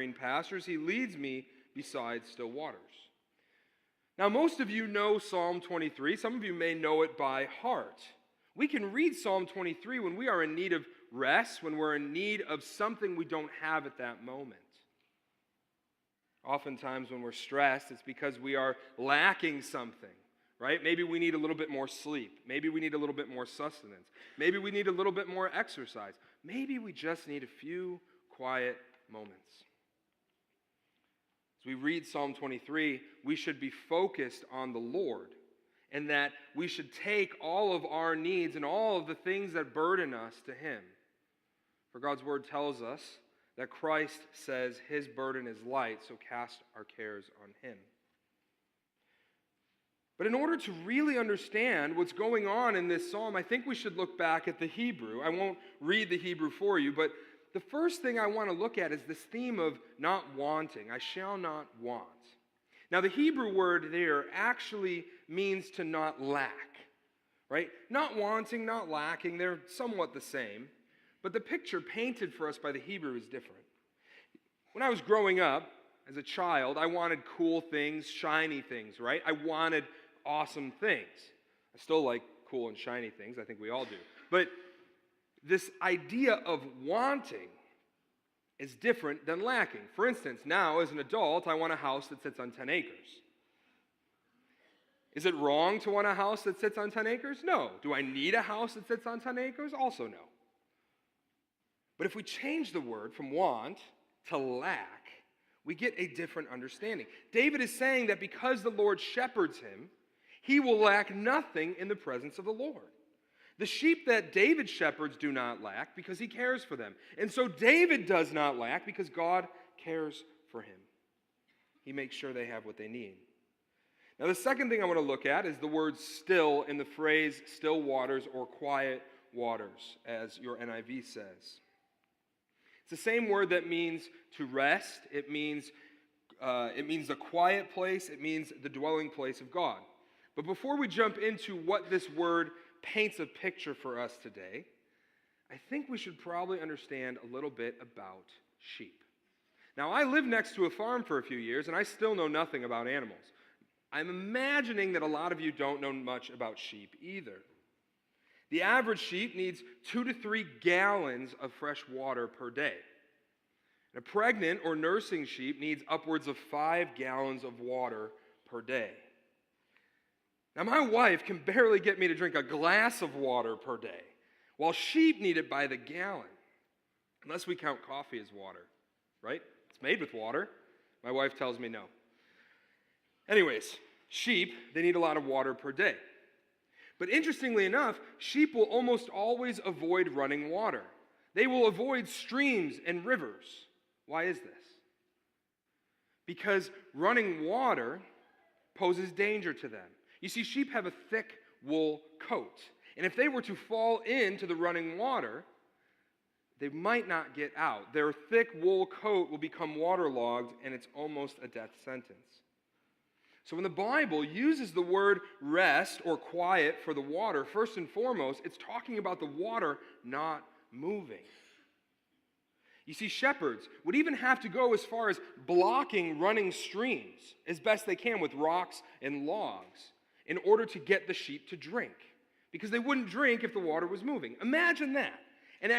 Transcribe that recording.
green pastures. He leads me beside still waters. Now, most of you know Psalm 23. Some of you may know it by heart. We can read Psalm 23 when we are in need of rest, when we're in need of something we don't have at that moment. Oftentimes when we're stressed, it's because we are lacking something, right? Maybe we need a little bit more sleep. Maybe we need a little bit more sustenance. Maybe we need a little bit more exercise. Maybe we just need a few quiet moments. As we read Psalm 23, we should be focused on the Lord, and that we should take all of our needs and all of the things that burden us to Him. For God's word tells us that Christ says His burden is light, so cast our cares on Him. But in order to really understand what's going on in this psalm, I think we should look back at the Hebrew. I won't read the Hebrew for you, but the first thing I want to look at is this theme of not wanting. I shall not want. Now, the Hebrew word there actually means to not lack, right? Not wanting, not lacking, they're somewhat the same. But the picture painted for us by the Hebrew is different. When I was growing up, as a child, I wanted cool things, shiny things, right? I wanted awesome things. I still like cool and shiny things. I think we all do. But this idea of wanting is different than lacking. For instance, now as an adult, I want a house that sits on 10 acres. Is it wrong to want a house that sits on 10 acres? No. Do I need a house that sits on 10 acres? Also no. But if we change the word from want to lack, we get a different understanding. David is saying that because the Lord shepherds him, he will lack nothing in the presence of the Lord. The sheep that David shepherds do not lack because he cares for them. And so David does not lack because God cares for him. He makes sure they have what they need. Now, the second thing I want to look at is the word still in the phrase still waters or quiet waters, as your NIV says. It's the same word that means to rest. It means the quiet place. It means the dwelling place of God. But before we jump into what this word paints a picture for us today, I think we should probably understand a little bit about sheep. Now, I lived next to a farm for a few years, and I still know nothing about animals. I'm imagining that a lot of you don't know much about sheep either. The average sheep needs 2 to 3 gallons of fresh water per day. And a pregnant or nursing sheep needs upwards of 5 gallons of water per day. Now, my wife can barely get me to drink a glass of water per day, while sheep need it by the gallon. Unless we count coffee as water, right? It's made with water. My wife tells me no. Anyways, sheep, they need a lot of water per day. But interestingly enough, sheep will almost always avoid running water. They will avoid streams and rivers. Why is this? Because running water poses danger to them. You see, sheep have a thick wool coat. And if they were to fall into the running water, they might not get out. Their thick wool coat will become waterlogged, and it's almost a death sentence. So when the Bible uses the word rest or quiet for the water, first and foremost, it's talking about the water not moving. You see, shepherds would even have to go as far as blocking running streams as best they can with rocks and logs in order to get the sheep to drink, because they wouldn't drink if the water was moving. Imagine that. An